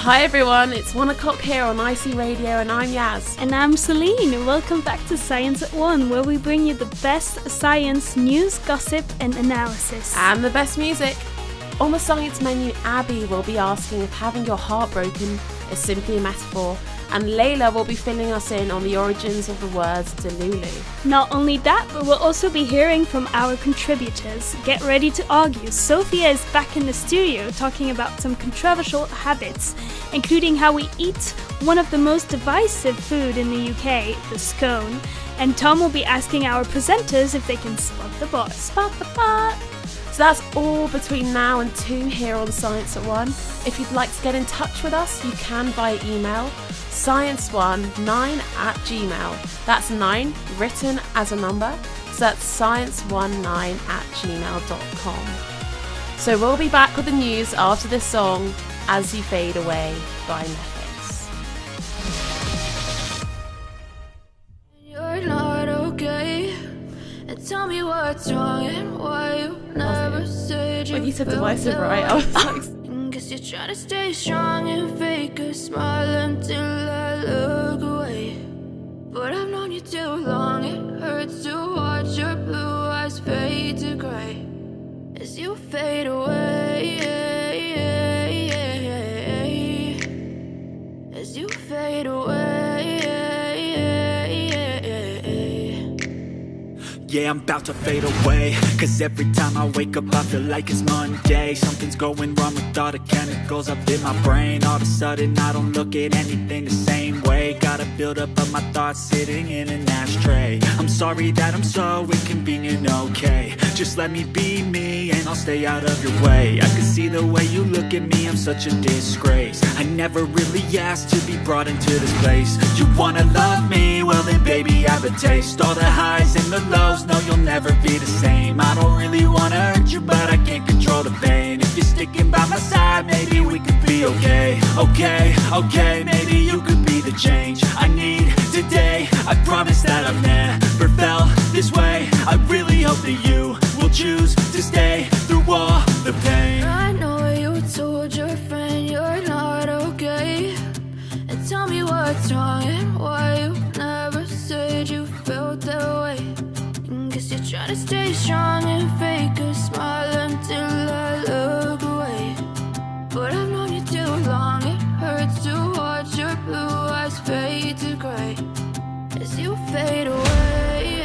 Hi everyone, it's 1 o'clock here on IC Radio and I'm Yaz. And I'm Celine. Welcome back to Science at 1, where we bring you the best science, news, gossip and analysis. And the best music. On the science menu, Abby will be asking if having your heart broken is simply a metaphor, and Layla will be filling us in on the origins of the words Delulu. Not only that, but we'll also be hearing from our contributors. Get ready to argue. Sophia is back in the studio talking about some controversial habits, including how we eat one of the most divisive food in the UK, the scone. And Tom will be asking our presenters if they can spot the bot. Spot the bot! So that's all between now and 2 here on Science at 1. If you'd like to get in touch with us, you can via email, science19@gmail. That's 9 written as a number, so that's science19@gmail.com. So we'll be back with the news after this song, As You Fade Away by Netflix. You're not okay, and tell me what's wrong and why you never said you When you said felt divisive, that right, I was way. like... Guess you're trying to stay strong and fake a smile until I look away. But I've known you too long, it hurts to watch your blue eyes fade to grey as you fade away, as you fade away. Yeah, I'm about to fade away, cause every time I wake up I feel like it's Monday. Something's going wrong with all the chemicals up in my brain. All of a sudden I don't look at anything the same way. Got a build up of my thoughts sitting in an ashtray. I'm sorry that I'm so inconvenient, okay. Just let me be me and I'll stay out of your way. I can see the way you look at me, I'm such a disgrace. I never really asked to be brought into this place. You wanna love me? Well then baby I have a taste. All the highs and the lows, no you'll never be the same. I don't really wanna hurt you but I can't control the pain. If you're sticking by my side maybe we could be okay. Okay, maybe you could be the change I need today. I promise that I've never felt this way. I really hope that you will choose to stay through all the pain. I know you told your friend you're not okay, and tell me what's wrong and why you never said you felt that way. Guess you're trying to stay strong and fake a smile until I look away. But I've known you too long, it hurts to watch your blue eyes fade to grey as you fade away,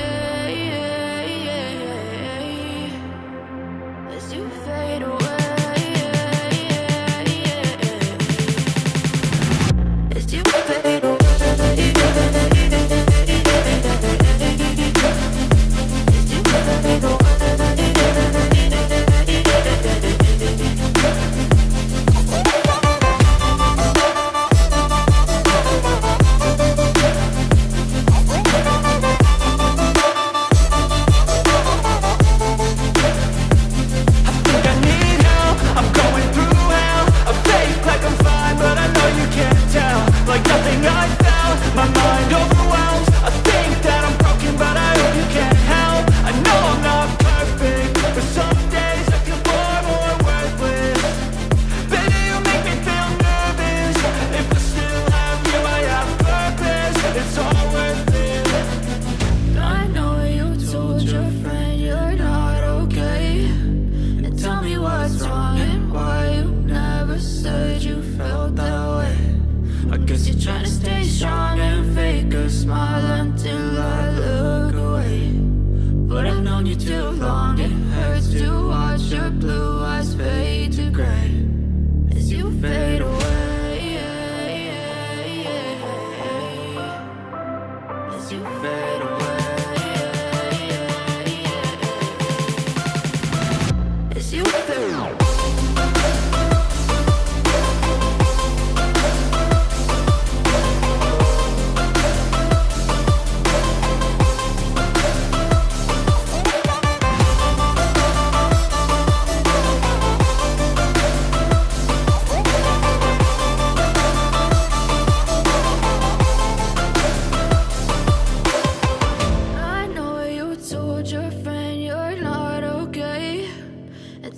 as you fade away, as you fade away.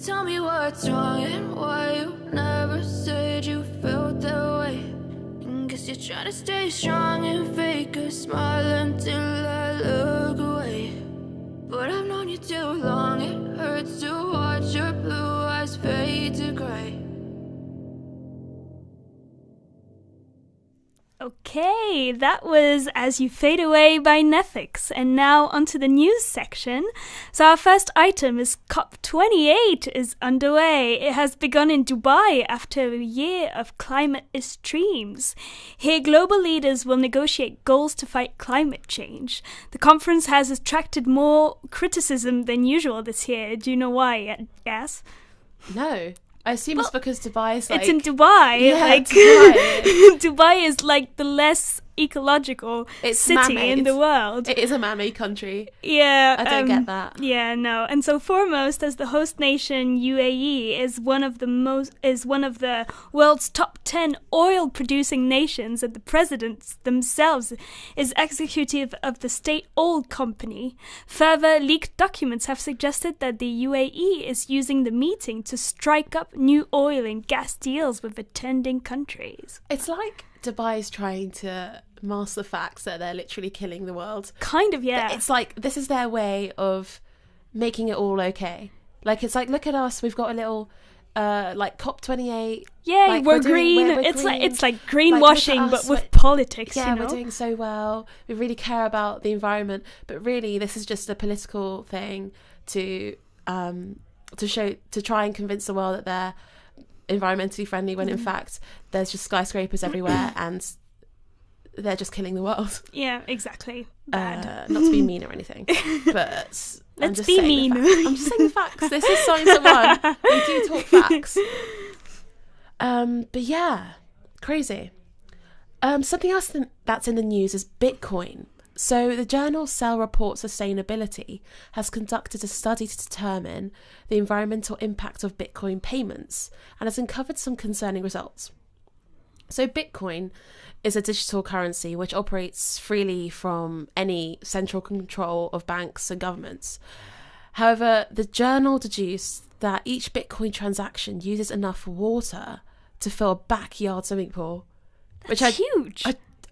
tell me what's wrong and why you never said you felt that way. And guess you're trying to stay strong and fake a smile until I look away. But I've known you too long, it hurts to watch your blue eyes fade to gray. Okay, that was As You Fade Away by Nefix. And now onto the news section. So our first item is COP28 is underway. It has begun in Dubai after a year of climate extremes. Here, global leaders will negotiate goals to fight climate change. The conference has attracted more criticism than usual this year. Do you know why, Yas? No. I assume it's because Dubai is like... It's in Dubai. Yeah, like, Dubai. Dubai is like the less ecological city man-made. in the world. It is a man-made country. Yeah. I don't get that. Yeah, no. And so foremost, as the host nation, UAE is one of the world's top 10 oil-producing nations, and the presidents themselves is executive of the state oil company. Further, leaked documents have suggested that the UAE is using the meeting to strike up new oil and gas deals with attending countries. It's like Dubai's trying to mask the facts that they're literally killing the world. Kind of, yeah. It's like, this is their way of making it all okay. Like, it's like, look at us, we've got a little, like, COP28. Yeah, like, we're green. we're it's green. like greenwashing, Like, look at but us, with politics, yeah, you know? we're doing so well. We really care about the environment. But really, this is just a political thing to try and convince the world that they're environmentally friendly, when in fact there's just skyscrapers everywhere and they're just killing the world. Yeah, exactly. Bad. Not to be mean or anything, but I'm Let's just be saying mean. I'm just saying the facts. This is Science at 1. We do talk facts. But yeah, crazy. Something else that's in the news is Bitcoin. So the journal Cell Report Sustainability has conducted a study to determine the environmental impact of Bitcoin payments and has uncovered some concerning results. So Bitcoin is a digital currency which operates freely from any central control of banks and governments. However, the journal deduced that each Bitcoin transaction uses enough water to fill a backyard swimming pool. Which is huge.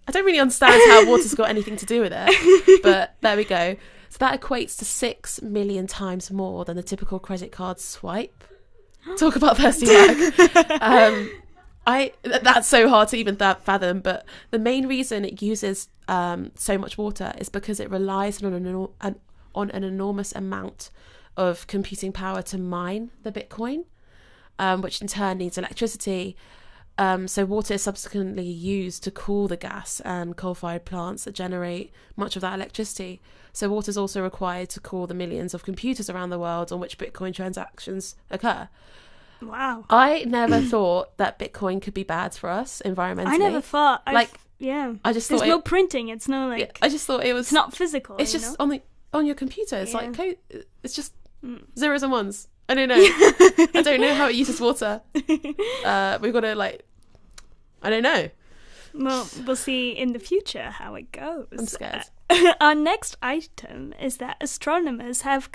I don't really understand how water's got anything to do with it, but there we go. So that equates to 6 million times more than the typical credit card swipe. Talk about thirsty work. That's so hard to even fathom, but the main reason it uses so much water is because it relies on an enormous amount of computing power to mine the Bitcoin, which in turn needs electricity. So water is subsequently used to cool the gas and coal-fired plants that generate much of that electricity. So water is also required to cool the millions of computers around the world on which Bitcoin transactions occur. Wow. I never thought that Bitcoin could be bad for us environmentally. I never thought. I just There's thought no printing. It's no like. I just thought it was. It's not physical. It's just know? on your computer. It's like code. It's just zeros and ones. I don't know. I don't know how it uses water. We've got to I don't know. Well, we'll see in the future how it goes. I'm scared. Our next item is that astronomers have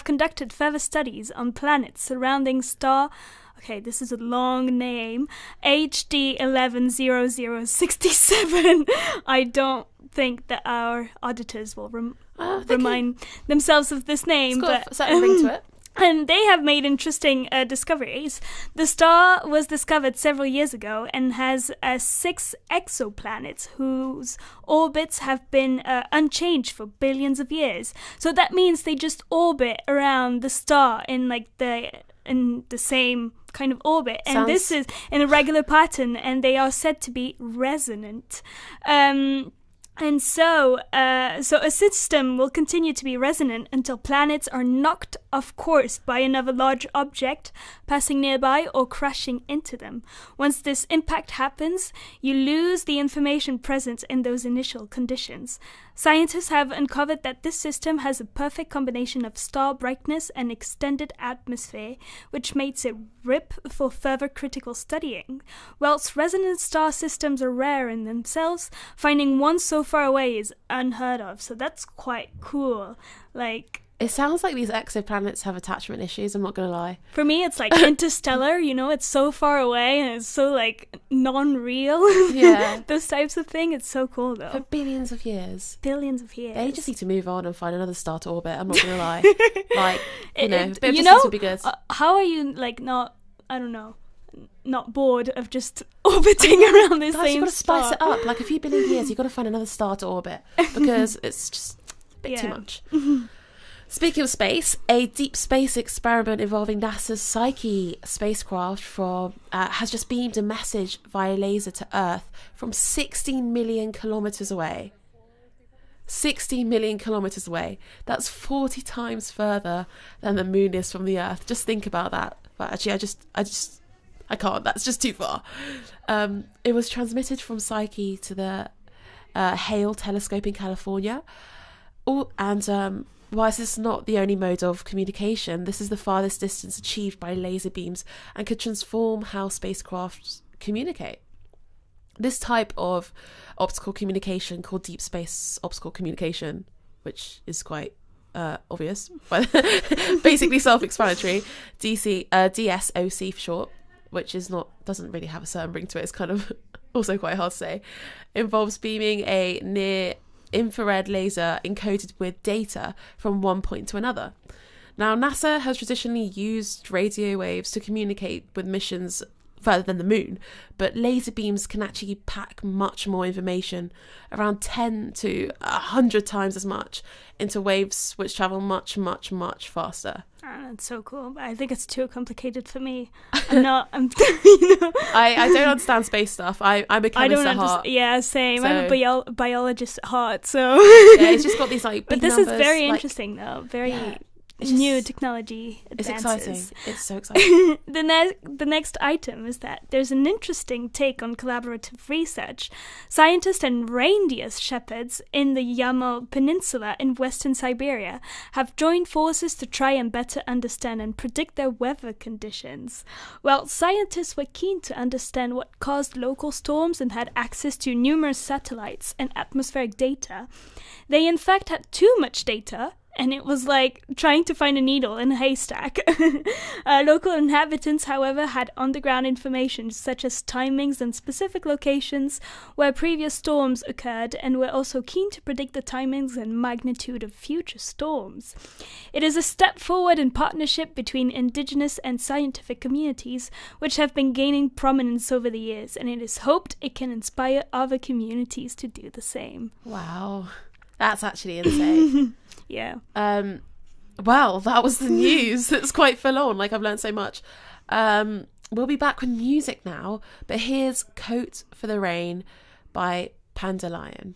conducted further studies on planets surrounding star. Okay, this is a long name. HD 110067. I don't think that our auditors will remind themselves of this name, It's got but a certain ring to it. And they have made interesting discoveries. The star was discovered several years ago and has 6 exoplanets whose orbits have been unchanged for billions of years. So that means they just orbit around the star in the same kind of orbit. And this is in a regular pattern, and they are said to be resonant. And so a system will continue to be resonant until planets are knocked off course by another large object passing nearby or crashing into them. Once this impact happens, you lose the information present in those initial conditions. Scientists have uncovered that this system has a perfect combination of star brightness and extended atmosphere, which makes it ripe for further critical studying. Whilst resonant star systems are rare in themselves, finding one so far away is unheard of, so that's quite cool. It sounds like these exoplanets have attachment issues, I'm not going to lie. For me, it's like Interstellar, you know, it's so far away and it's so like non-real. Yeah. Those types of thing. It's so cool For though. billions of years. Billions of years. They just need to move on and find another star to orbit, I'm not going to lie. Like, a bit of you distance know, would be good. How are you like not, I don't know, not bored of just orbiting around the Guys, same you've got to spice star? it up. Like, a few billion years, you've got to find another star to orbit because it's just a bit too Yeah. much. Speaking of space, a deep space experiment involving NASA's Psyche spacecraft has just beamed a message via laser to Earth from 16 million kilometres away. 16 million kilometres away. That's 40 times further than the moon is from the Earth. Just think about that. But actually, I can't. That's just too far. It was transmitted from Psyche to the Hale telescope in California. Whilst this is not the only mode of communication, this is the farthest distance achieved by laser beams and could transform how spacecraft communicate. This type of optical communication, called deep space optical communication, which is quite obvious, but basically self-explanatory, DSOC for short, which doesn't really have a certain ring to it, it's kind of also quite hard to say, involves beaming a near infrared laser encoded with data from one point to another. Now, NASA has traditionally used radio waves to communicate with missions further than the moon, but laser beams can actually pack much more information, around 10 to 100 times as much, into waves which travel much, much, much faster. That's so cool. But I think it's too complicated for me. You know, I don't understand space stuff. I'm a chemist at heart. Yeah, same. So- I'm a biologist at heart, so. Yeah, it's just got these like big But this numbers, is very like, interesting, though. Very yeah, new just- technology It's advances. exciting. It's so exciting. The next item is that there's an interesting take on collaborative research. Scientists and reindeer shepherds in the Yamal Peninsula in western Siberia have joined forces to try and better understand and predict their weather conditions. Well, scientists were keen to understand what caused local storms and had access to numerous satellites and atmospheric data. They in fact had too much data, and it was like trying to find a needle in a haystack. Local inhabitants, however, had underground information such as timings and specific locations where previous storms occurred, and were also keen to predict the timings and magnitude of future storms. It is a step forward in partnership between indigenous and scientific communities, which have been gaining prominence over the years, and it is hoped it can inspire other communities to do the same. Wow. That's actually insane. Yeah. Well, that was the news. It's quite full on. Like, I've learned so much. We'll be back with music now, but here's Coat for the Rain by Panda Lion.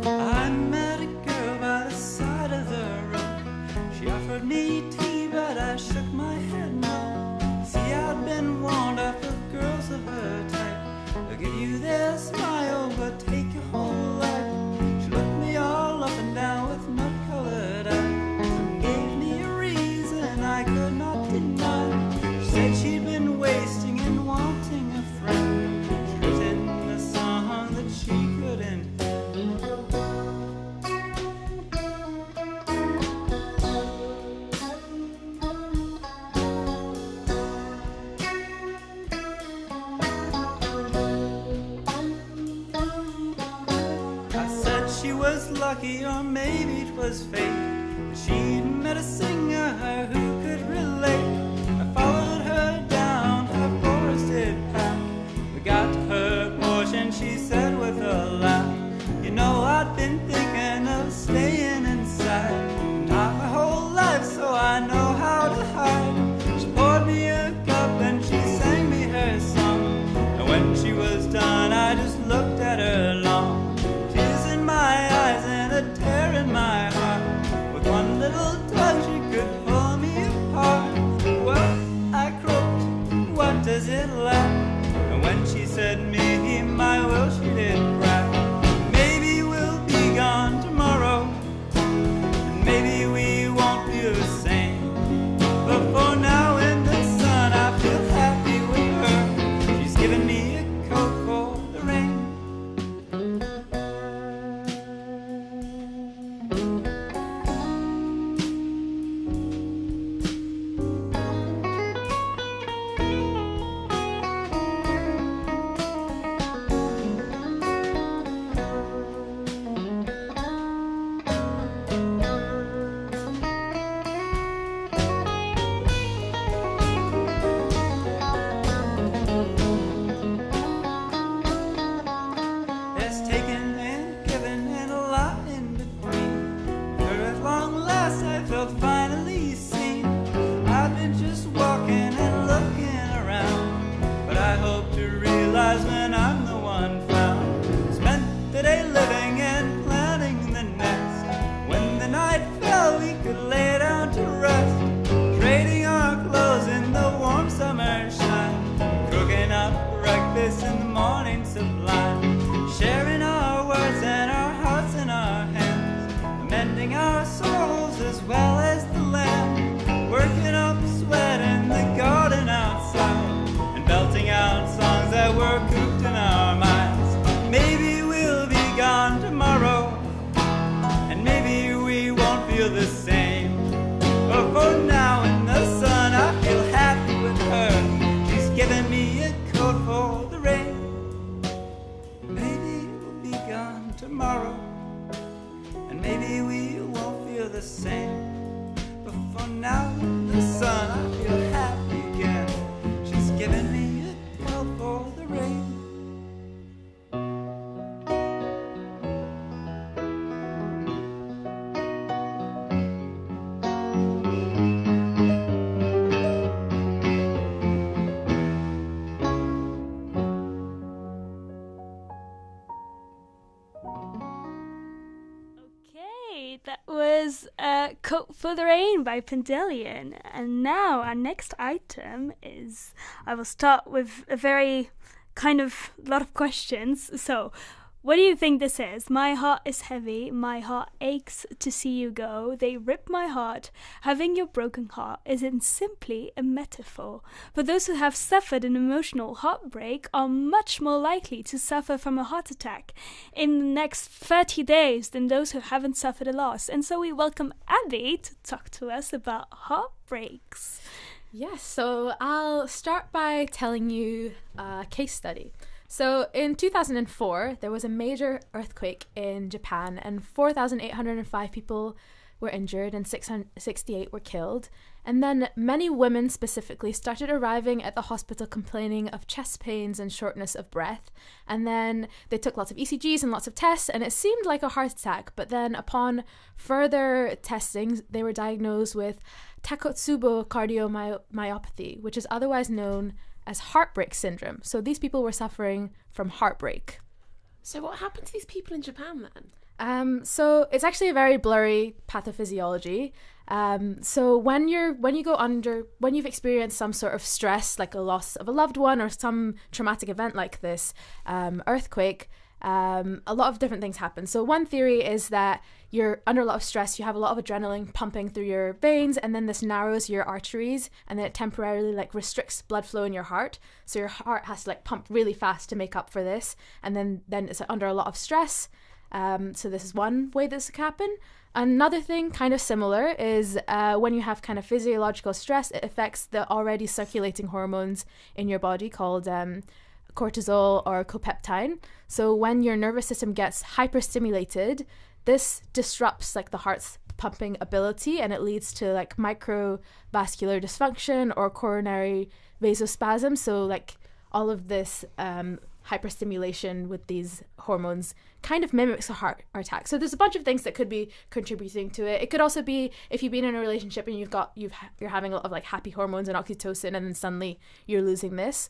I met a girl by the side of the road. She offered me tea, but I shook my head no. See, I'd been warned off of girls of her type. They'll give you their smile, but take your whole life. She looked me all up and down with mud-colored eyes and gave me a reason I could not deny. She said she'd been wasting and wanting a friend. She'd written a song that she couldn't. I said she was lucky, or maybe it was fate, that she'd met a singer who could relate. I followed her down her forested path. We got to her portion, she said with a laugh, you know, I'd been thinking of staying inside. Not my whole life, so I know how to hide. She poured me a cup and she sang me her song. And when she was done, I just looked at her long. Tears in my eyes and a tear in my heart. With one little touch, she could pull me apart. Well, I croaked, what does it lack? And when she said me, my will, she did crack. Maybe we'll be gone tomorrow, and maybe we won't be they'll finally see I've been just walking and looking around. But I hope to realize when I'm the one found. Spent the day living and planning the next. When the night fell, we could lay down to rest, trading our clothes in the warm summer shine, cooking up breakfast in the morning sublime, sharing our words and our hearts in our hands, mending our souls as well as the land, working up sweat in the garden outside, and belting out songs that were cooped in our minds. Maybe we'll be gone tomorrow, and maybe we won't feel the same. But for now in the sun, I feel happy with her. She's given me a coat for the rain. Maybe we'll be gone tomorrow, and maybe we won't feel the same. But for now in the sun, I feel happy again. She's given me a coat for the rain. Okay, that was Coat for the Rain by Pendelian. And now our next item is, I will start with a very kind of lot of questions. So, what do you think this is? My heart is heavy, my heart aches to see you go. They rip my heart. Having your broken heart isn't simply a metaphor. For those who have suffered an emotional heartbreak are much more likely to suffer from a heart attack in the next 30 days than those who haven't suffered a loss. And so we welcome Abby to talk to us about heartbreaks. Yes, so I'll start by telling you a case study. So in 2004, there was a major earthquake in Japan and 4,805 people were injured and 668 were killed. And then many women specifically started arriving at the hospital complaining of chest pains and shortness of breath. And then they took lots of ECGs and lots of tests and it seemed like a heart attack. But then upon further testing, they were diagnosed with Takotsubo cardiomyopathy, which is otherwise known as heartbreak syndrome. So these people were suffering from heartbreak. So what happened to these people in Japan then? So it's actually a very blurry pathophysiology. So when you've experienced some sort of stress, like a loss of a loved one or some traumatic event like this, earthquake, a lot of different things happen. So one theory is that you're under a lot of stress, you have a lot of adrenaline pumping through your veins, and then this narrows your arteries, and then it temporarily restricts blood flow in your heart. So your heart has to pump really fast to make up for this, and then it's under a lot of stress. So this is one way this can happen. Another thing kind of similar is when you have kind of physiological stress, it affects the already circulating hormones in your body called cortisol or copeptine. So when your nervous system gets hyperstimulated, this disrupts the heart's pumping ability, and it leads to microvascular dysfunction or coronary vasospasm. So all of this hyperstimulation with these hormones kind of mimics a heart attack. So there's a bunch of things that could be contributing to it. It could also be if you've been in a relationship and you're having a lot of happy hormones and oxytocin, and then suddenly you're losing this.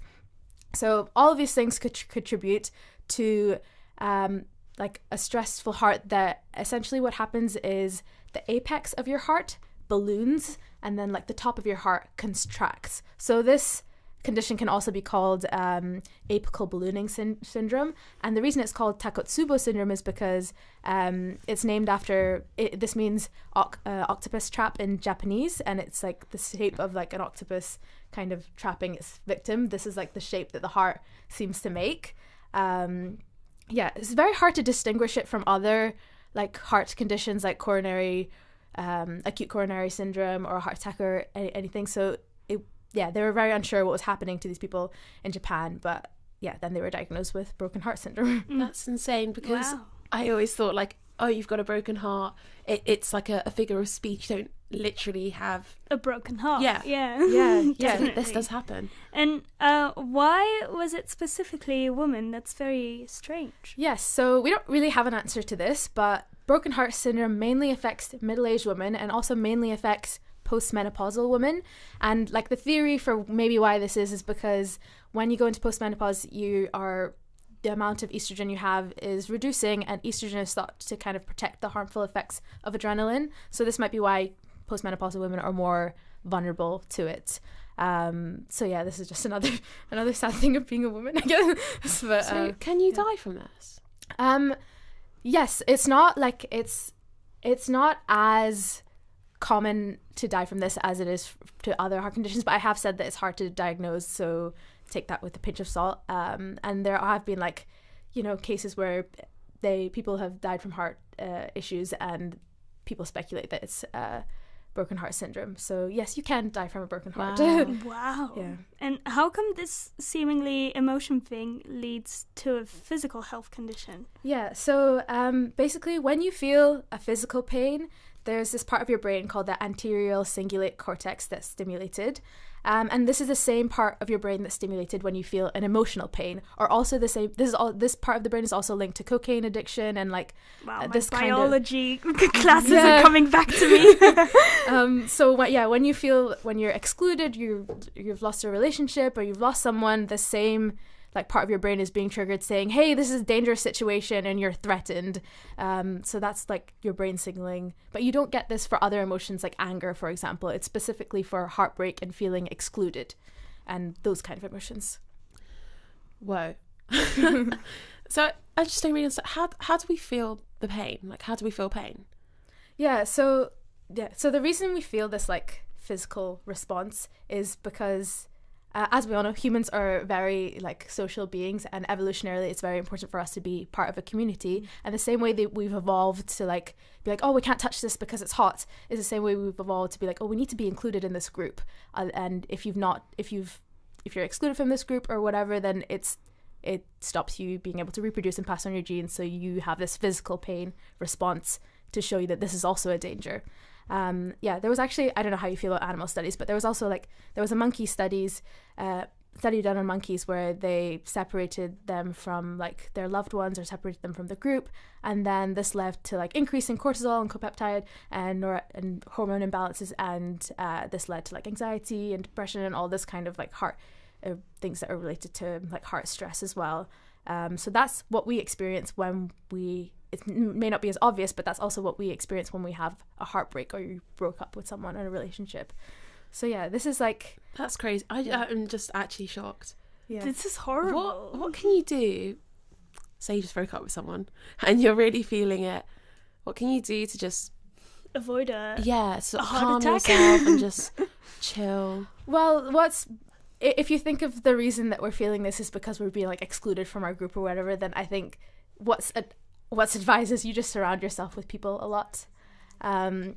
So all of these things could contribute to a stressful heart, that essentially what happens is the apex of your heart balloons and then the top of your heart contracts. So this condition can also be called apical ballooning syndrome. And the reason it's called Takotsubo syndrome is because it's named after, this means octopus trap in Japanese, and it's the shape of an octopus kind of trapping its victim. This is the shape that the heart seems to make. It's very hard to distinguish it from other heart conditions like coronary, acute coronary syndrome or a heart attack or anything. So they were very unsure what was happening to these people in Japan, but then they were diagnosed with broken heart syndrome. That's insane, because Wow. I always thought oh, you've got a broken heart. It's a figure of speech. You don't literally have A broken heart. Yeah. Yeah. This does happen. And why was it specifically a woman? That's very strange. Yes, so we don't really have an answer to this, but broken heart syndrome mainly affects middle-aged women and also mainly affects postmenopausal women. And like the theory for maybe why this is because when you go into postmenopause, the amount of estrogen you have is reducing, and estrogen is thought to kind of protect the harmful effects of adrenaline. So this might be why postmenopausal women are more vulnerable to it. So yeah, this is just another sad thing of being a woman, I guess. But, So can you die from this? Yes, it's not like it's not as common to die from this as it is to other heart conditions, but I have said that it's hard to diagnose, so take that with a pinch of salt. And there have been like, cases where people have died from heart issues, and people speculate that it's broken heart syndrome. So yes, you can die from a broken heart. Wow. Wow. Yeah. And how come this seemingly emotion thing leads to a physical health condition? Yeah, so basically when you feel a physical pain, there's this part of your brain called the anterior cingulate cortex that's stimulated. And this is the same part of your brain that's stimulated when you feel an emotional pain, or also the same. This part of the brain is also linked to cocaine addiction and like Wow, my this biology classes are coming back to me. So when you're excluded, you've lost a relationship or you've lost someone, the same like part of your brain is being triggered saying, hey, this is a dangerous situation and you're threatened. So that's like your brain signaling. But you don't get this for other emotions like anger, for example. It's specifically for heartbreak and feeling excluded and those kind of emotions. Whoa. So I just don't really understand. How do we feel the pain? Like, how do we feel pain? So the reason we feel this like physical response is because as we all know, humans are very like social beings, and evolutionarily it's very important for us to be part of a community. And the same way that we've evolved to like be like, oh, we can't touch this because it's hot, is the same way we've evolved to be like, oh, we need to be included in this group. And if you're excluded from this group or whatever, then it stops you being able to reproduce and pass on your genes. So you have this physical pain response to show you that this is also a danger. There was actually, I don't know how you feel about animal studies, but there was also there was a monkey study done on monkeys where they separated them from like their loved ones or separated them from the group, and then this led to like increase in cortisol and copeptide and hormone imbalances, and this led to like anxiety and depression and all this kind of like heart things that are related to like heart stress as well. So that's what we experience when it may not be as obvious, but that's also what we experience when we have a heartbreak or you broke up with someone in a relationship. So yeah, this is like... That's crazy. I'm just actually shocked. Yeah. This is horrible. What can you do? Say you just broke up with someone and you're really feeling it. What can you do to just... Avoid a sort of heart calm attack? yourself and just chill? Well, if you think of the reason that we're feeling this is because we're being like excluded from our group or whatever, then I think what's advised is you just surround yourself with people a lot, and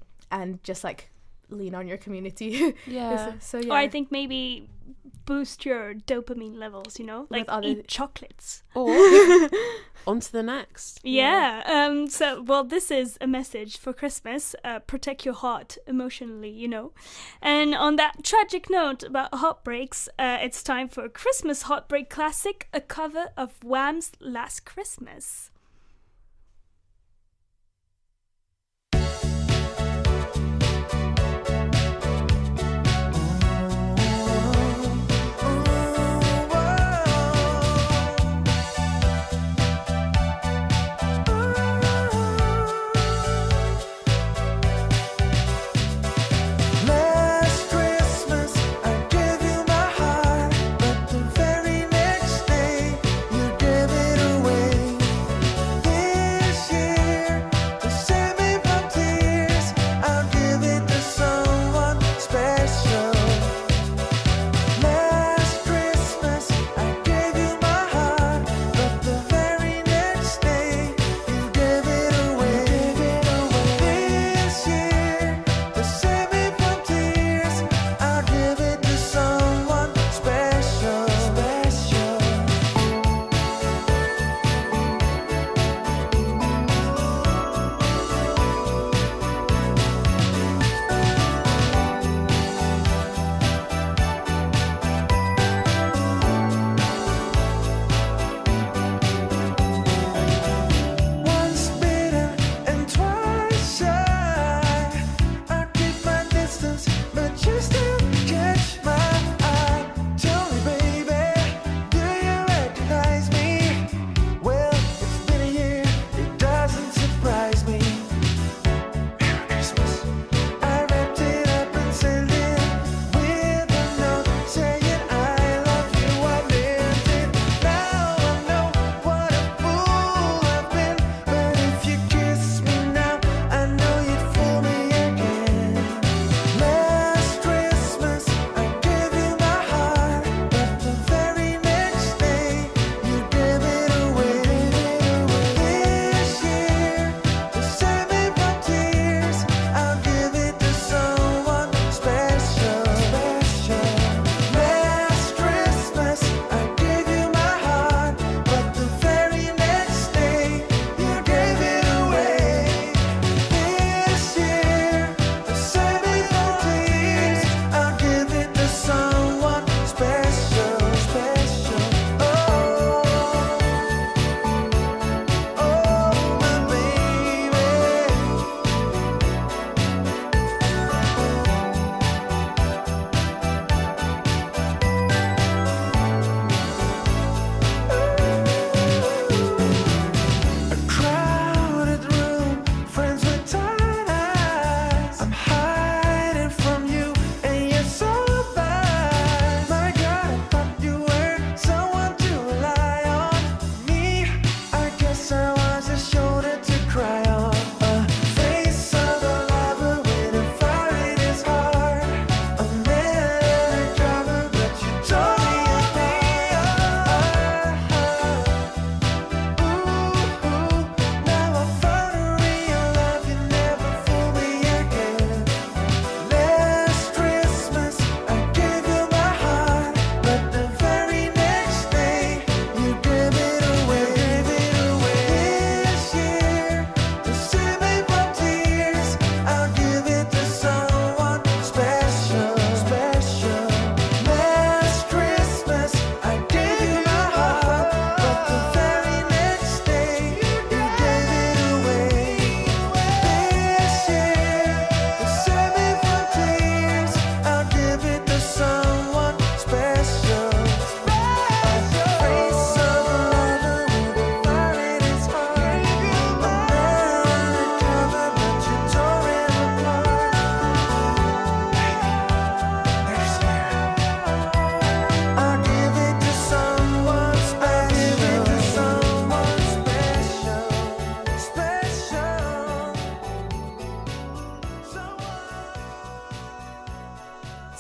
just like lean on your community. Yeah. So yeah. Or I think maybe boost your dopamine levels, like eat chocolates. Or on to the next. Yeah. This is a message for Christmas. Protect your heart emotionally, And on that tragic note about heartbreaks, it's time for a Christmas heartbreak classic, a cover of Wham's Last Christmas. Last Christmas I gave you my heart, but the very next day you gave it away.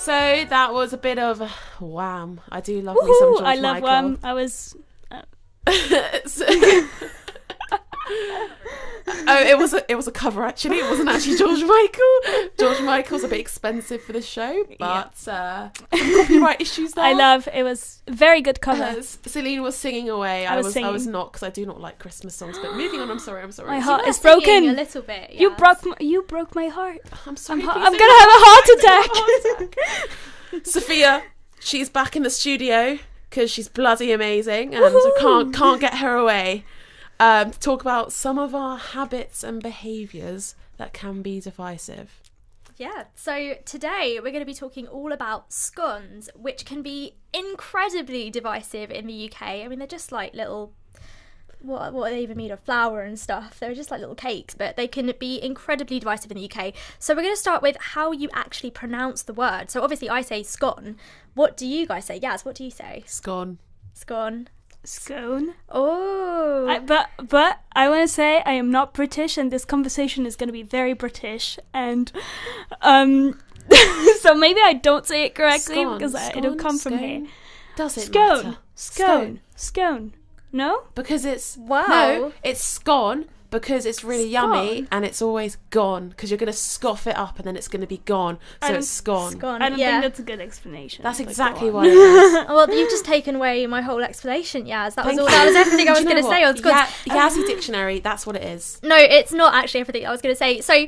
So that was a bit of Wham. I do love me some George I love Michael. Wham. I was. It was a cover actually. It wasn't actually George Michael. George Michael's a bit expensive for the show, but copyright issues there. I love. It was a very good cover. Celine was singing away. I was singing. not, because I do not like Christmas songs. But moving on. I'm sorry. My heart is Singing broken. a little bit. You yes. broke my heart. I'm sorry. I'm please gonna don't- have a heart attack. Sophia, she's back in the studio because she's bloody amazing, and I can't get her away. To talk about some of our habits and behaviours that can be divisive. Yeah, so today we're going to be talking all about scones, which can be incredibly divisive in the UK. I mean, they're just like little, what are they even made of? Flour and stuff. They're just like little cakes, but they can be incredibly divisive in the UK. So we're going to start with how you actually pronounce the word. So obviously I say scone. What do you guys say? Yaz, what do you say? Scone. Scone. Scone. Oh. But I want to say I am not British, and this conversation is going to be very British, and so maybe I don't say it correctly Scone, because it scone, don't come from scone. here. Does it Scone, matter? scone. No, Because it's Wow. No, it's scone because it's really yummy, Scone. and it's always gone because you're going to scoff it up and then it's going to be gone. So it's scone. Scone. I don't yeah. think that's a good explanation. That's but go exactly on. what it is. Well, you've just taken away my whole explanation, Yaz. That was Thank all. you. That was everything I was Do you going to know say on what? scones. Yazzie Dictionary, that's what it is. No, it's not actually everything I was going to say. So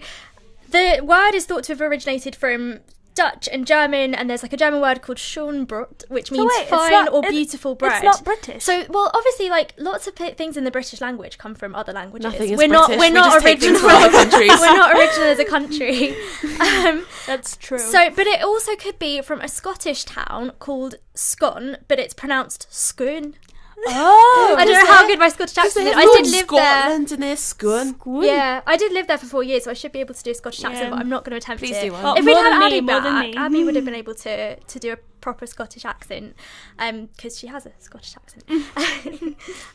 the word is thought to have originated from Dutch and German, and there's like a German word called Schoenbrot, which means wait, it's fine not- or it's- beautiful bread. It's not British. So, well, obviously, like lots of things in the British language come from other languages. Nothing is we're not. British. We're We not just take original. things from other countries. We're not original as a country. That's true. So, but it also could be from a Scottish town called Scone, but it's pronounced Scone. oh, I don't know how good my Scottish accent is. I did live there. Scotland in this scone. Yeah, I did live there for 4 years, so I should be able to do a Scottish accent, Yeah. but I'm not going to attempt Please it. do one. Well, If we'd more had than Abby me, more than back, me. Abby would have been able to do a proper Scottish accent, because she has a Scottish accent.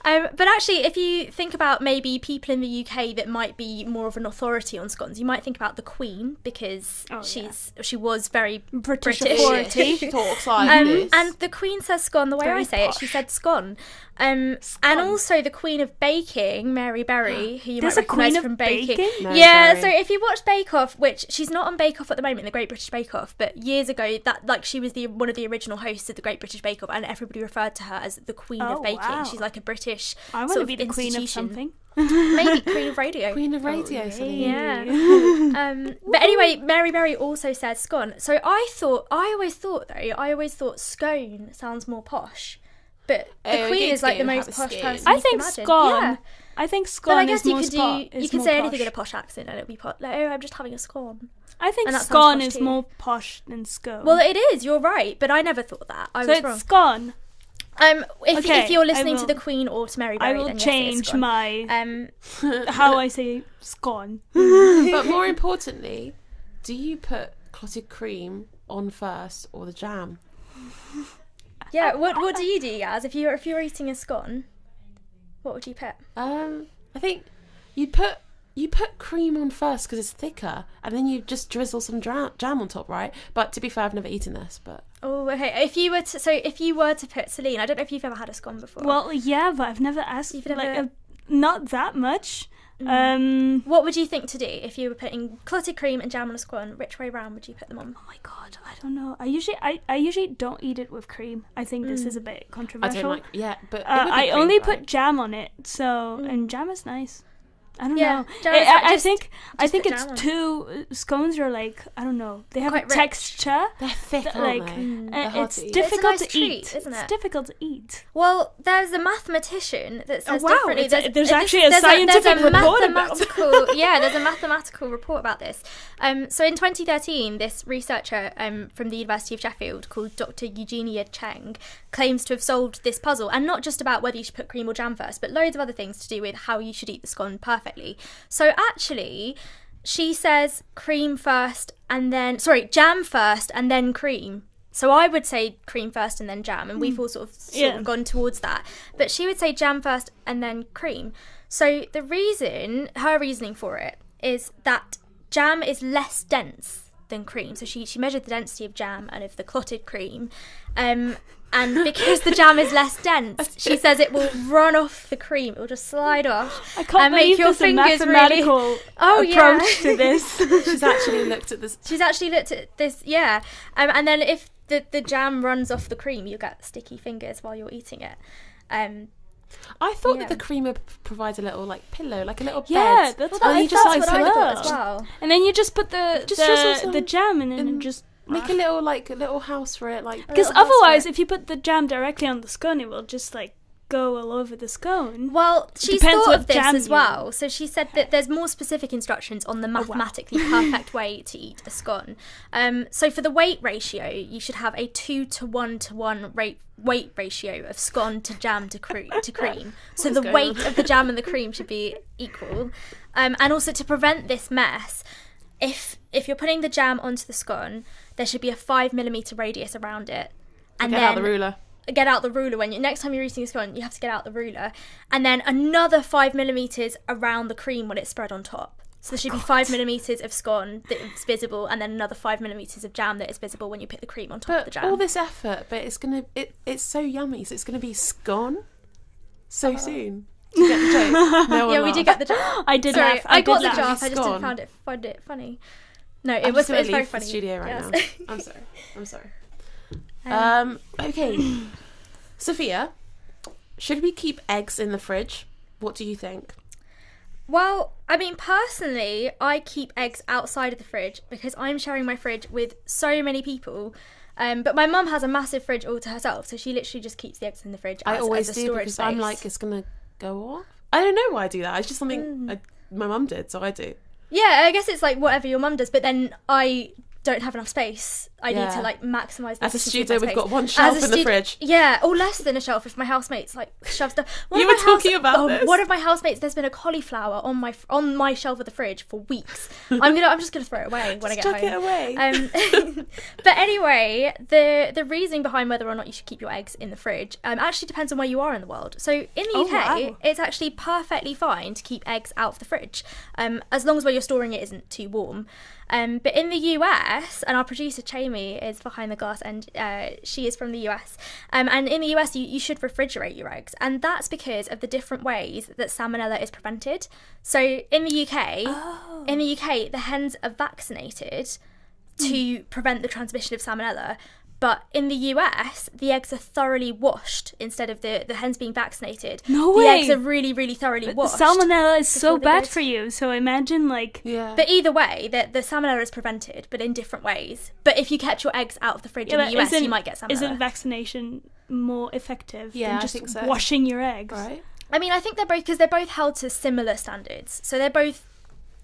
But actually, if you think about maybe people in the UK that might be more of an authority on scones, you might think about the Queen, because she was very British British. authority. She talks like this. and the Queen says scone the way Very I say it. She posh. said scone. And also the Queen of Baking, Mary Berry, who you There's might a Queen recognise of from Baking. Baking? Mary Yeah, Berry. so if you watch Bake Off, which she's not on Bake Off at the moment, the Great British Bake Off, but years ago, that like she was one of the original hosts of the Great British Bake Off, and everybody referred to her as the Queen Oh, of Baking. wow. She's like a British I want sort to be the queen of institution. something. Maybe Queen of Radio. Queen of Radio, Celine. Yeah. But anyway, Mary Berry also said scone. So I always thought scone sounds more posh. But the Oh, Queen good is like the skin, most have a posh skin. person I you think can imagine. scone. Yeah. I think But I scone guess is you more could you could say anything in a posh accent and it'll be like, oh, I'm just having a scone. I think and that sounds scone posh is too. more posh than scone. Well, it is. You're right, but I never thought that. I so was it's wrong. scone. If you're listening I to will- the Queen or to Mary I Berry, will then yes, it is change scone. my how I say scone. But more importantly, do you put clotted cream on first or the jam? Yeah. What do you do, Yaz? If you're eating a scone, what would you put? I think you put cream on first because it's thicker, and then you just drizzle some jam on top, right? But to be fair, I've never eaten this, but Oh, okay. If you were to put Celine, I don't know if you've ever had a scone before. Well, yeah, but I've never asked You've like never- not that much. what would you think to do if you were putting clotted cream and jam on a scone? Which way round would you put them on? Oh my god, I don't know. I usually don't eat it with cream. I think this is a bit I controversial. don't like. Yeah, but it would be I cream only pie. put jam on it, so and jam is nice. I don't Yeah, know. jam is like I just- think just it's put jam on. too scones are like I don't know. They have Quite a rich. texture. They're thick, that, aren't like, they? They're hard it's to eat. difficult It's a nice to treat, eat. isn't It's it? difficult to eat. Well, there's a mathematician that says wow, differently. it's there's a- actually a there's scientific report about it. mathematical. Yeah, there's a mathematical report about this. So in 2013, this researcher from the University of Sheffield called Dr. Eugenia Cheng claims to have solved this puzzle, and not just about whether you should put cream or jam first, but loads of other things to do with how you should eat the scone perfectly. So actually, she says jam first and then cream. So I would say cream first and then jam, and we've all sort of gone towards that. But she would say jam first and then cream. So her reasoning for it is that jam is less dense than cream. So she measured the density of jam and of the clotted cream. And because the jam is less dense, she says it will run off the cream. It will just slide off. I can't and believe make your there's a fingers mathematical really... Oh, approach to this. She's actually looked at this. She's actually looked at this, yeah. And then if the jam runs off the cream, you get sticky fingers while you're eating it. I thought Yeah. that the cream would provide a little like pillow, like a little Yeah, bed. that's Well, what I you just thought like what I sit thought there. as well. And then you just put the drizzle some the jam in and in- just... Make a little house for it, like Because little house otherwise, for it. if you put the jam directly on the scone, it will just like go all over the scone. Well, she's Depends thought what of this jam as you- well. So she said that there's more specific instructions on the mathematically perfect way to eat a scone. So for the weight ratio, you should have a 2-to-1-to-1 weight ratio of scone to jam to cream. So the going weight of the jam and the cream should be equal. And also to prevent this mess, if you're putting the jam onto the scone, there should be a 5mm radius around it. And get then out the ruler. get out the ruler when next time you're eating a scone, you have to get out the ruler, and then another 5mm around the cream when it's spread on top. So there should be 5mm of scone that is visible, and then another 5mm of jam that is visible when you put the cream on top of the But jam. all this effort, but it's so yummy, so it's gonna be scone so soon. Do you get the joke? No one Yeah, we did get the joke. I did Sorry, laugh. I got did the laugh. joke. I just Scone. didn't find it funny. No, it I'm was just gonna it's very leave the funny. studio right Yes. now. I'm sorry. Okay. Sophia, should we keep eggs in the fridge? What do you think? Well, I mean, personally, I keep eggs outside of the fridge because I'm sharing my fridge with so many people. But my mum has a massive fridge all to herself, so she literally just keeps the eggs in the fridge I as always a do storage because space. I'm like, it's gonna go off. I don't know why I do that. It's just something my mum did, so I do. Yeah, I guess it's like whatever your mum does, but then I don't have enough space. I need Yeah. to like maximise the As a efficiency of studio, my we've space. got one As shelf a in the stud- fridge. Yeah, or less than a shelf if my housemates like shove stuff. One You of were my talking about this. One of my housemates, there's been a cauliflower on my shelf of the fridge for weeks. I'm just gonna throw it away when I get Chuck home. it away. But anyway, the reasoning behind whether or not you should keep your eggs in the fridge actually depends on where you are in the world. So in the UK, wow. it's actually perfectly fine to keep eggs out of the fridge, as long as where you're storing it isn't too warm. But in the US, and our producer Jamie is behind the glass, and she is from the US. And in the US, you should refrigerate your eggs, and that's because of the different ways that salmonella is prevented. So in the UK, the hens are vaccinated to prevent the transmission of salmonella. But in the US, the eggs are thoroughly washed instead of the hens being vaccinated. No the way. eggs are really, really thoroughly washed. Salmonella is so before they go bad to- for you. So imagine like Yeah. But either way, the salmonella is prevented, but in different ways. But if you kept your eggs out of the fridge in but the US, you might get salmonella. Isn't vaccination more effective Yeah, than I just think so. washing your eggs? Right. I mean, I think they're both, because they're both held to similar standards. So they're both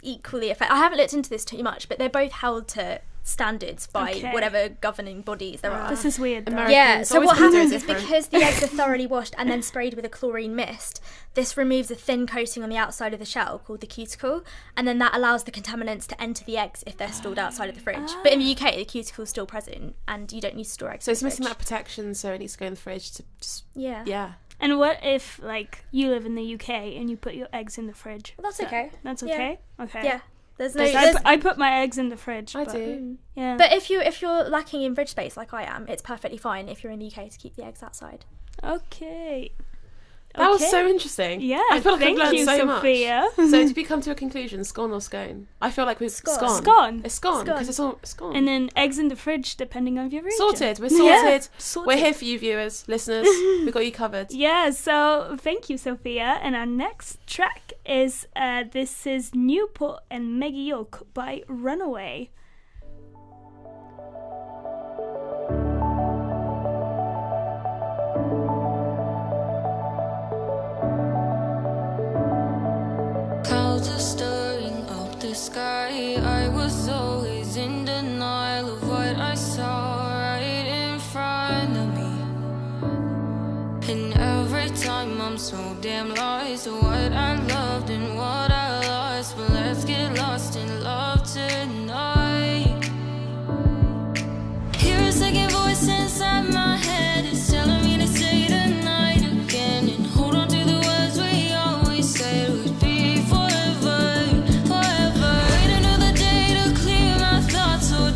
equally effective. I haven't looked into this too much, but they're both held to standards by Okay. whatever governing bodies there are. This is weird. Though. American- Yeah, It's so always what gonna do it happens is different. because the eggs are thoroughly washed and then sprayed with a chlorine mist, this removes a thin coating on the outside of the shell called the cuticle, and then that allows the contaminants to enter the eggs if they're stored outside of the fridge. But in the UK, the cuticle is still present and you don't need to store eggs So in it's the missing fridge. that protection, so it needs to go in the fridge to just Yeah. yeah. And what if like you live in the UK and you put your eggs in the fridge? Well, that's okay. That's Yeah. okay. Okay. Yeah. There's no... 'Cause there's- I put my eggs in the fridge. I but- do. Yeah. But if you're lacking in fridge space like I am, it's perfectly fine if you're in the UK to keep the eggs outside. Okay. That was Okay. so interesting. Yeah. I feel like thank I've learned you, so Sophia. much. So did we come to a conclusion? Scone or scone? I feel like we've Scone. Scone. It's scone Scone. because it's all scone. And then eggs in the fridge, depending on your region. Sorted. We're Yeah. sorted. Sorted. We're here for you, viewers, listeners. We've got you covered. Yeah, so thank you, Sophia. And our next track is this is Newport and Maggie Yoke by Runaway. Clouds are stirring up the sky. I was always in denial of what I saw right in front of me. And every time I'm so damn lost to what I loved and what I lost. But let's get lost in love tonight. Hear a second voice inside my head. It's telling me to say the night again and hold on to the words we always said would be forever, forever. Wait another day to clear my thoughts. So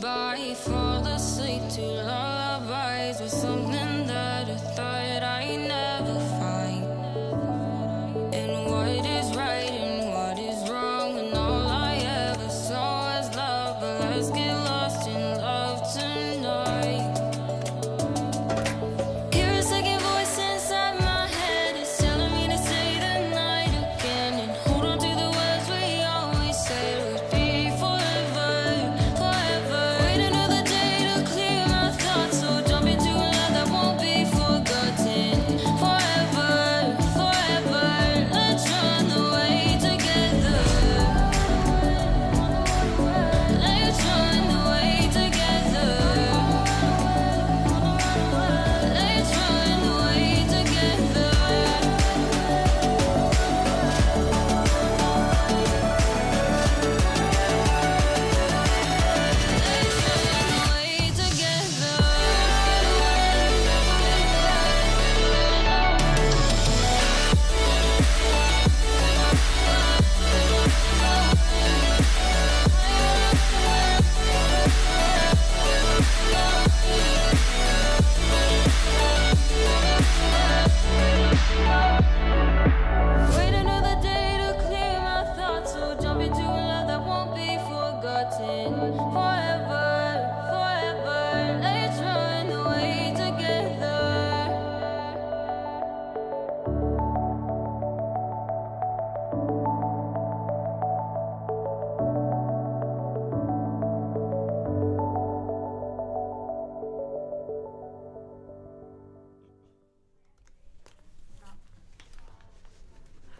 goodbye. Fall asleep to lullabies with something that I thought I'd never find. And what is right and what is wrong, and all I ever saw was love. But let's get lost in love tonight. Hear a second voice inside my head, it's telling me to stay the night again and hold on to the words we always said would be forever, forever. Wait another day to clear my thoughts, so jump into a love that won't be forgotten. Forever, forever, let's run away together. Let's run away together. Let's run away together. Away together. Wait another day to clear my thoughts, so jump into a love that won't be forgotten. Forever, forever, let's run away together.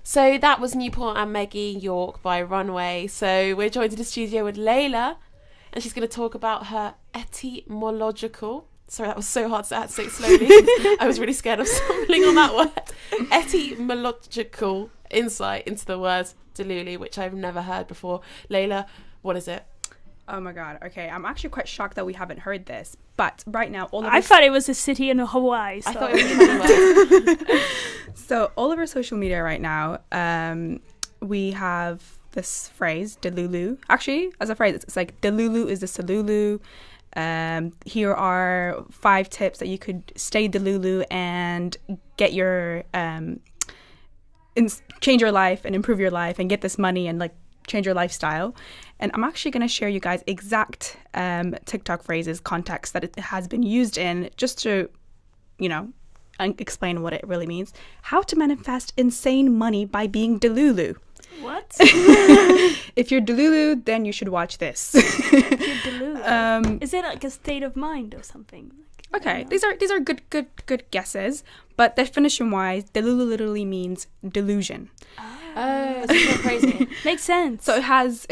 So that was Newport and Maggie York by Runway. So we're joined in the studio with Layla, and she's going to talk about her etymological. Sorry, that was so hard to say it slowly. I was really scared of stumbling on that word. Etymological insight into the word Delulu, which I've never heard before. Layla, what is it? Oh my god. Okay, I'm actually quite shocked that we haven't heard this. But right now, all of I our thought it was a city in Hawaii. So. I thought it was a funny word. so all of our social media right now, we have this phrase Delulu. Actually, as a phrase, it's like Delulu is the Salulu. Here are 5 tips that you could stay Delulu and get your change your life and improve your life and get this money and like change your lifestyle. And I'm actually going to share you guys exact TikTok phrases, context that it has been used in, just to, explain what it really means. How to manifest insane money by being Delulu. What? If you're Delulu, then you should watch this. Delulu. Is it like a state of mind or something? Okay, these are good guesses, but definition-wise, Delulu literally means delusion. Oh, it's so crazy. Makes sense. So it has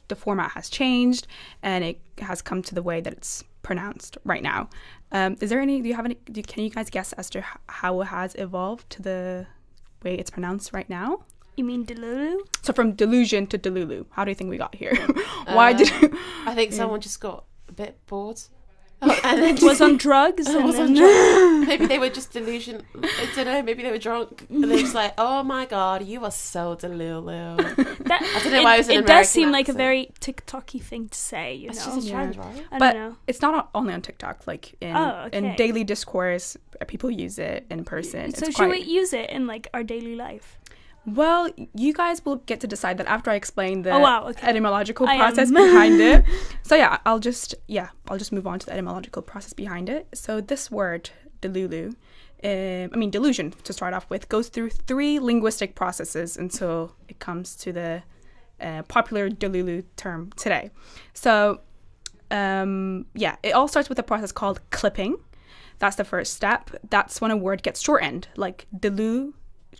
the format has changed, and it has come to the way that it's pronounced right now. Is there any? Can you guys guess as to how it has evolved to the way it's pronounced right now? You mean Delulu? So from delusion to Delulu, how do you think we got here? Why did? I think someone just got a bit bored. And then was on drugs. Maybe they were just delusion. I don't know. Maybe they were drunk, and they're just like, "Oh my god, you are so delulu." I don't know why it was an It American does seem like a accent. very TikTok-y thing to say. You It's know, just a trend, right? I But don't know. it's not only on TikTok. Like in daily discourse, people use it in person. So It's should quite- we use it in like our daily life? Well, you guys will get to decide that after I explain the Okay. etymological I process am. behind it. So yeah, I'll just move on to the etymological process behind it. So this word, delulu, delusion, to start off with, goes through 3 linguistic processes until it comes to the popular delulu term today. So it all starts with a process called clipping. That's the first step. That's when a word gets shortened, like delu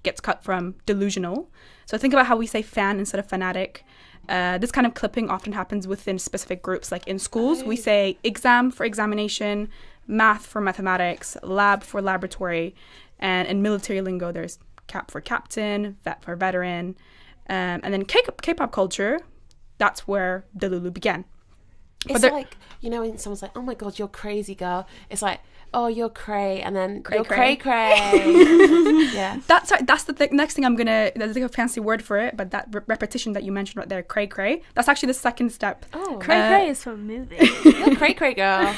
gets cut from delusional. So think about how we say fan instead of fanatic. This kind of clipping often happens within specific groups. Like in schools, we say exam for examination, math for mathematics, lab for laboratory, and in military lingo, there's cap for captain, vet for veteran, and then K-pop culture, that's where Delulu began. It's like, when someone's like, "Oh my god, you're crazy, girl." It's like, oh, you're cray, and then Cray you're cray. cray. Yeah. That's the next thing there's like a fancy word for it, but that repetition that you mentioned right there, cray cray, that's actually the second step. Oh, Cray Cray is from a movie. you're cray cray girl.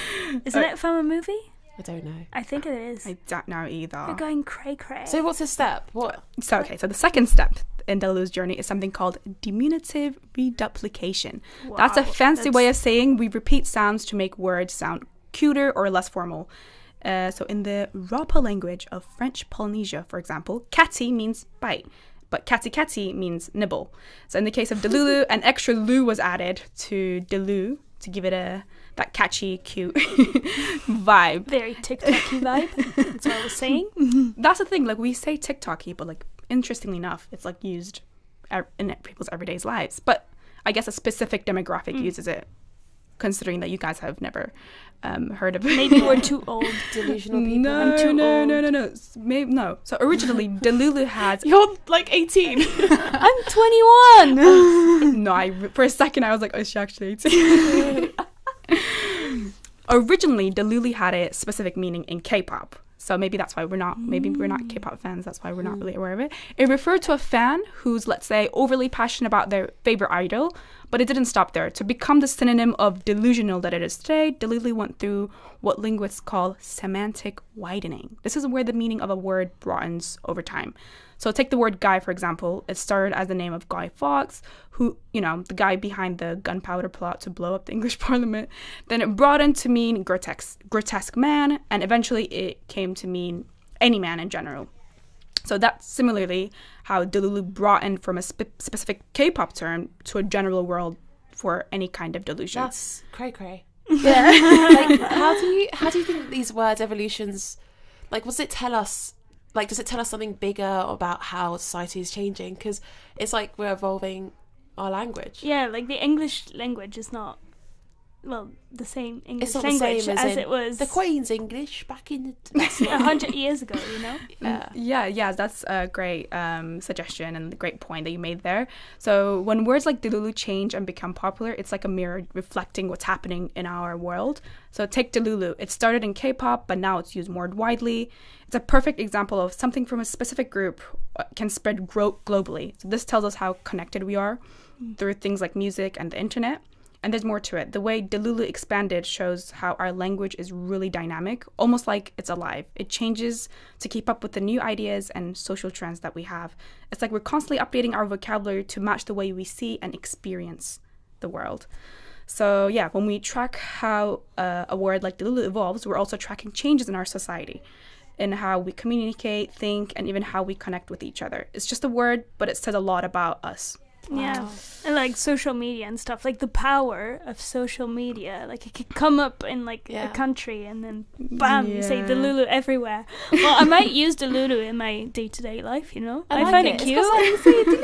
Isn't it from a movie? I don't know. I think it is. I don't know either. You're going cray cray. So what's the step? What? So the second step in Delulu's journey is something called diminutive reduplication. That's a fancy way of saying we repeat sounds to make words sound cuter or less formal. So in the Rapa language of French Polynesia, for example, kati means bite, but kati kati means nibble. So in the case of Delulu, an extra lu was added to Delu to give it that catchy, cute vibe. Very TikTok-y vibe. That's what I was saying. That's the thing, like we say TikTok-y, but like interestingly enough, it's like used in people's everyday lives. But I guess a specific demographic uses it, considering that you guys have never heard of it. Maybe we're too old. Delusional people. I'm too old. No. Maybe no. So originally, Delulu had. You're like 18. I'm 21. No, for a second I was like, oh, is she actually 18? Originally, Delulu had a specific meaning in K-pop. So maybe that's why we're not K-pop fans. That's why we're not really aware of it. It referred to a fan who's, let's say, overly passionate about their favorite idol, but it didn't stop there. To become the synonym of delusional that it is today, Delulu went through what linguists call semantic widening. This is where the meaning of a word broadens over time. So take the word guy, for example. It started as the name of Guy Fawkes, who, the guy behind the gunpowder plot to blow up the English Parliament. Then it broadened to mean grotesque man, and eventually it came to mean any man in general. So that's similarly how Delulu broadened from a specific K-pop term to a general world for any kind of delusion. That's cray cray. Yeah. Like, how do you think these words evolutions, like, does it tell us something bigger about how society is changing? Because it's like we're evolving our language. Yeah, like the English language is not, the same English It's not the language same as it was the Queen's English back in the 100 years ago, Yeah, that's a great suggestion and a great point that you made there. So when words like Delulu change and become popular, it's like a mirror reflecting what's happening in our world. So take Delulu. It started in K-pop, but now it's used more widely. It's a perfect example of something from a specific group can spread globally. So this tells us how connected we are through things like music and the internet. And there's more to it. The way Delulu expanded shows how our language is really dynamic, almost like it's alive. It changes to keep up with the new ideas and social trends that we have. It's like we're constantly updating our vocabulary to match the way we see and experience the world. So yeah, when we track how a word like Delulu evolves, we're also tracking changes in our society, in how we communicate, think, and even how we connect with each other. It's just a word, but it says a lot about us. Yeah, and like social media and stuff, like the power of social media, like it could come up in like a country and then bam, you say Delulu everywhere. Well, I might use Delulu in my day-to-day life, I find it cute.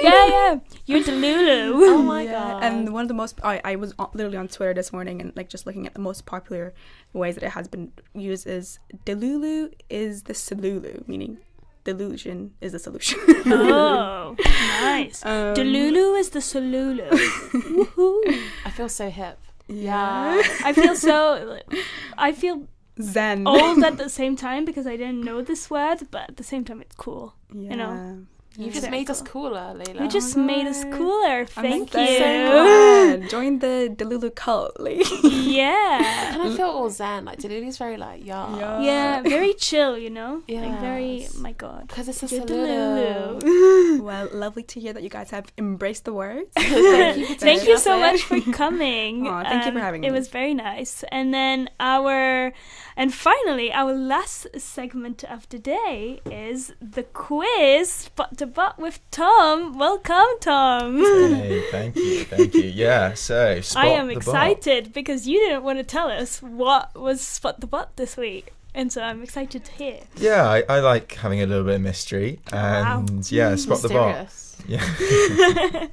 Yeah, you're Delulu. Oh my god. And one of the most, I was literally on Twitter this morning and like just looking at the most popular ways that it has been used is Delulu is the Solulu, meaning delusion is the solution. Oh, nice. Delulu is the Solulu. Woohoo. I feel so hip. Yeah. I feel zen. Old at the same time because I didn't know this word, but at the same time it's cool. You just made us cooler, Layla. You just made us cooler. Thank you. So join the Delulu cult, Lee. Yeah. And I feel all zen. Like Delulu's very like yeah, very chill, Yeah. Like very, my god. Because it's a Delulu. Well, lovely to hear that you guys have embraced the words. Thank you so much for coming. Thank you for having me. It was very nice. And then finally, our last segment of the day is the quiz, Spot the Bot with Tom. Welcome, Tom. Hey, thank you. Yeah, so Spot I am the excited because you didn't want to tell us what was Spot the Bot this week. And so I'm excited to hear. Yeah, I like having a little bit of mystery. And yeah, Spot the Bot. Yeah.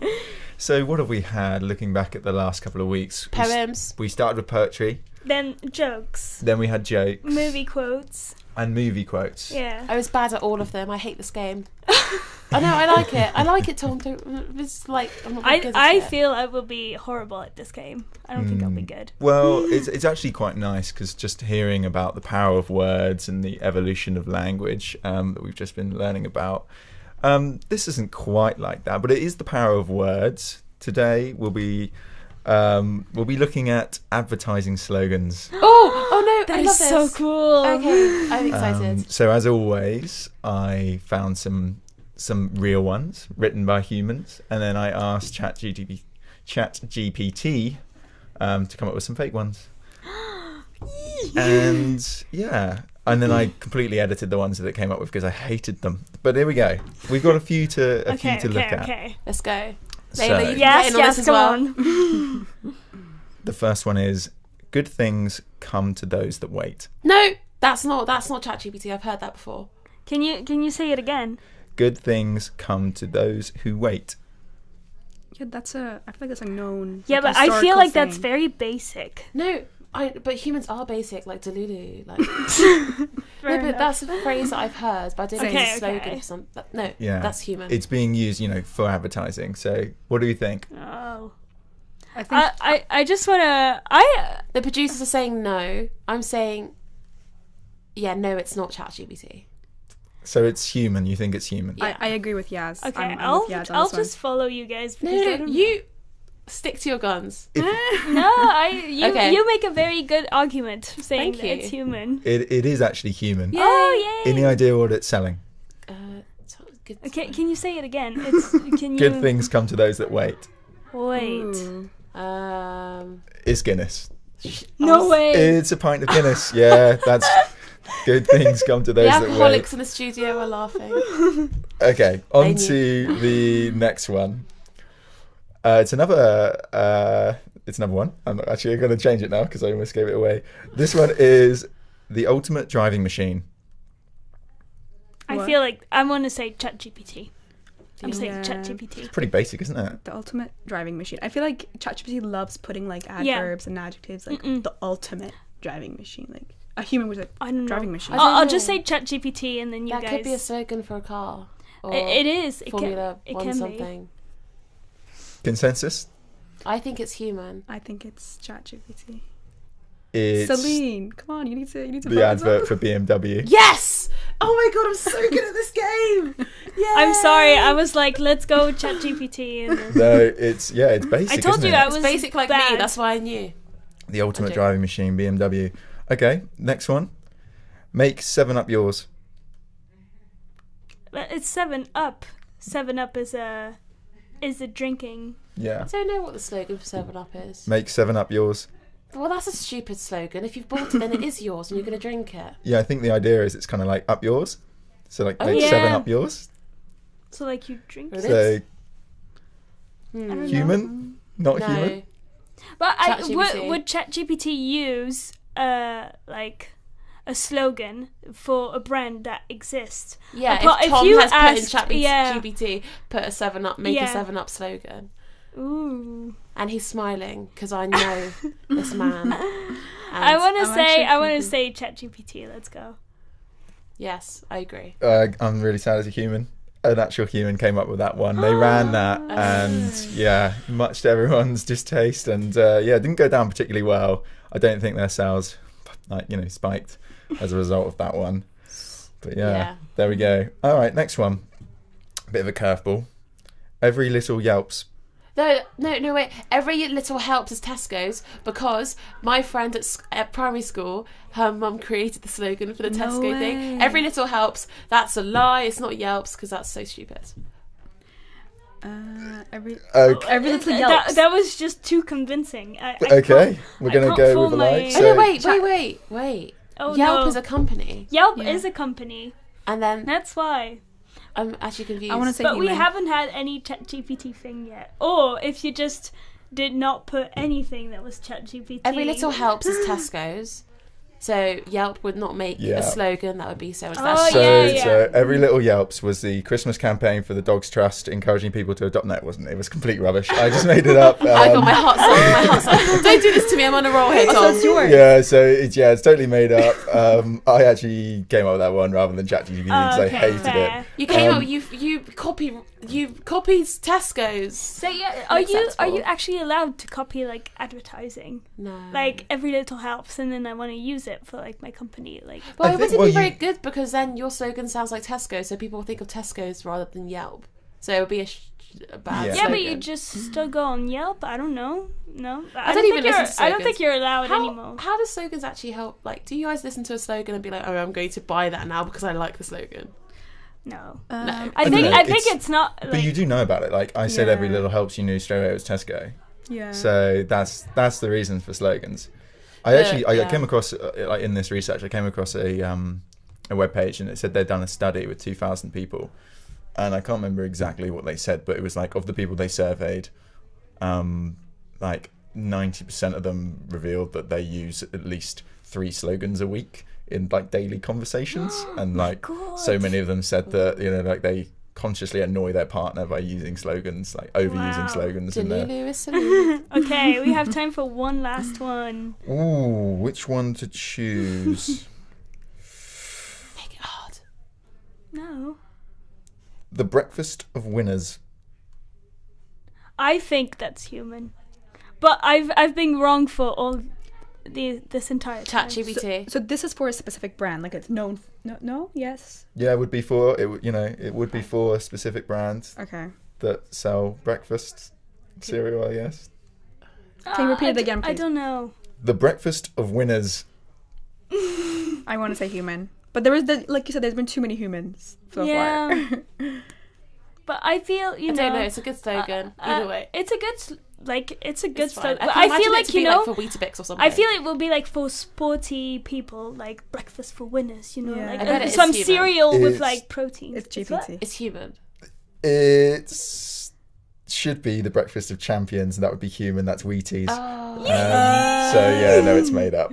So what have we had looking back at the last couple of weeks? Poems. We started with poetry. Then jokes. Then we had jokes. Movie quotes. And movie quotes. Yeah. I was bad at all of them. I hate this game. I know, I like it. I like it, Tom. It's like, I'm not very good at I it. feel I will be horrible at this game. I don't think I'll be good. Well, it's actually quite nice because just hearing about the power of words and the evolution of language that we've just been learning about. This isn't quite like that, but it is the power of words. Today we'll be looking at advertising slogans. Oh no, That I is love so this. cool. Okay, I'm excited. So as always, I found some real ones written by humans, and then I asked ChatGPT to come up with some fake ones. And and then I completely edited the ones that it came up with because I hated them. But here we go. We've got a few to look at. Okay. Let's go. So- Layla, you can Yes, get in on this as come well. on. The first one is good things come to those that wait. No, that's not ChatGPT. I've heard that before. Can you say it again? Good things come to those who wait. Yeah, I feel like that's a known. Yeah, like, but I feel historical like that's thing. very basic. No, but humans are basic, like Delulu. Like, Fair no, but enough. that's a phrase that I've heard, but I don't know if it's a slogan Okay. for some. No, Yeah, that's human. It's being used, for advertising. So, what do you think? Oh. I think I just wanna The producers are saying no. I'm saying, yeah, no, it's not ChatGPT. So it's human. You think it's human? Yeah. I agree with Yaz. okay. I'm with Yaz on I'll this one. just follow you guys. No, because I no, don't- you stick to your guns. you Okay. you make a very good argument saying Thank that it's you. human. It is actually human. Oh yay! Any idea what it's selling? Good. Okay, can you say it again? It's can you Good things come to those that wait. wait? Ooh. It's Guinness. No way. It's a pint of Guinness. Yeah, that's good things come to The those that wait. alcoholics in the studio are laughing. Okay, on They to the next one. It's another one. I'm not actually going to change it now because I almost gave it away. This one is the ultimate driving machine. I feel like I want to say ChatGPT. I'm saying Yeah. ChatGPT. Pretty basic, isn't it? The ultimate driving machine. I feel like ChatGPT loves putting like Yeah. adverbs and adjectives, like the ultimate driving machine. Like a human was a I don't know. driving machine. I'll just say ChatGPT and then you That guys. could be a slogan for a car. Or It is. It Formula can, it One can something. Consensus? I think it's human. I think it's ChatGPT. It's Celine, come on, you need to. the vote as well. advert for BMW. Yes! Oh my god, I'm so good at this game! Yeah. I'm sorry. I was like, let's go ChatGPT. And then... No, it's basic. I told isn't you it? I It's was basic like bad. me, that's why I knew. The ultimate joking. driving machine, BMW. Okay, next one. Make 7-Up yours. But it's 7-Up. 7-Up is a drinking. Yeah. I don't know what the slogan for 7-Up is. Make 7-Up yours. Well, that's a stupid slogan. If you've bought it, then it is yours and you're going to drink it. Yeah, I think the idea is it's kind of like up yours. So like Oh, make yeah. 7-Up yours. So like you drink. It So is. I don't know. human, not No. human. But ChatGPT. would ChatGPT use like a slogan for a brand that exists? Yeah, But if Tom you has asked- put in yeah. ChatGPT, put a 7-Up, make Yeah. a 7-Up slogan. Ooh. And he's smiling because I know this man. I want to I'm say actually say ChatGPT. Let's go. Yes, I agree. I'm really sad as a human. An actual human came up with that one. They ran that, and yeah, much to everyone's distaste, and didn't go down particularly well. I don't think their sales, spiked as a result of that one. But yeah, there we go. All right, next one. Bit of a curveball. Every little yelps. No, wait. Every little helps is Tesco's because my friend at primary school, her mum created the slogan for the No Tesco way. thing. Every little helps. That's a lie. It's not Yelps because that's so stupid. Every Okay, little yelps. That was just too convincing. I okay. We're I gonna can't go fool with a my- lie. Oh, So, Oh no, wait. Oh, Yelp no. is a company, Yelp Yeah. is a company. and then That's why. I'm actually confused. I want to say But we human. haven't had any ChatGPT thing yet. Or if you just did not put anything that was ChatGPT. Every little helps is Tesco's, So Yelp would not make Yeah. a slogan that would be so. Oh, So, yeah. so every little Yelps was the Christmas campaign for the Dogs Trust, encouraging people to adopt. No, it wasn't. It was complete rubbish. I just made it up. I got my heart set. My heart set. Don't do this to me. I'm on a roll here, Tom. Yeah, so it's totally made up. I actually came up with that one rather than ChatGPT because I hated fair. it. You came up. You copied Tesco's. So yeah, are Unacceptable. you actually allowed to copy like advertising? No. Like every little helps, and then I want to use it for like my company. Like, Well, I it think- wouldn't well, be very you- good because then your slogan sounds like Tesco, so people will think of Tesco's rather than Yelp. So it would be a bad Yeah. yeah, but slogan. you just still go on Yelp. I don't know. No, I don't even think listen to I don't slogans. think you're allowed anymore. How do slogans actually help? Like, do you guys listen to a slogan and be like, "Oh, I'm going to buy that now because I like the slogan"? No, No. I don't think know, I think it's- it's not. Like, But you do know about it. Like I said, every Yeah. little helps. You knew straight away it was Tesco. Yeah. So that's the reason for slogans. I yeah. came across like in this research, I came across a webpage and it said they'd done a study with 2,000 people, and I can't remember exactly what they said, but it was like of the people they surveyed, like 90% of them revealed that they use at least 3 slogans a week in like daily conversations, and like so many of them said that like they consciously annoy their partner by using slogans, like overusing Wow. slogans in there. Delulu is Salulu. Okay, we have time for one last one. Ooh, which one to choose? Make it hard. No, The Breakfast of Winners. I think that's human, but I've been wrong for all this entire time. ChatGPT. So this is for a specific brand, like it's known. No, yes. Yeah, it would be for it would be for a specific brand Okay. that sell breakfast cereal, I guess. Can you repeat it again, I please? don't know. The Breakfast of Winners. I want to say human, but there is like you said, there's been too many humans so Yeah. far. But I feel I don't know. It's a good slogan. Either way, it's a good it's a good it's fine. slogan. But can I imagine feel it like to be know. like for Weetabix or something. I feel it will be like for sporty people, like breakfast for winners, Yeah. like I bet it is some human. cereal with It's- like protein. It's GPT. it's human. It should be the Breakfast of Champions, and that would be human. That's Wheaties. Oh. So yeah, no, it's made up.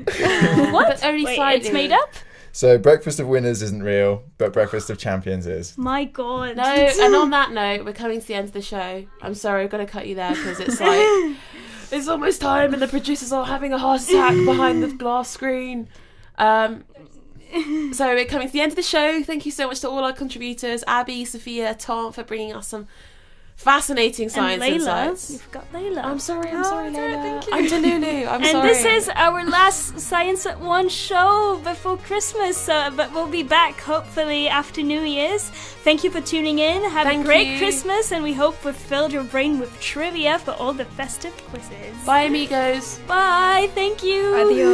What? But only Wait, slightly. it's made up? So Breakfast of Winners isn't real, but Breakfast of Champions is. My God. No, and on that note, we're coming to the end of the show. I'm sorry, I've got to cut you there because it's like it's almost time, and the producers are having a heart attack behind the glass screen. So we're coming to the end of the show. Thank you so much to all our contributors, Abby, Sophia, Tom, for bringing us some fascinating science and Layla. insights. You forgot Layla. I'm sorry, sorry, Layla. I'm Delulu. I'm and sorry. this is our last Science at One show before Christmas, but we'll be back hopefully after New Year's. Thank you for tuning in. Have Thank a great you. Christmas, and we hope we've filled your brain with trivia for all the festive quizzes. Bye, amigos. Bye. Thank you. Adios.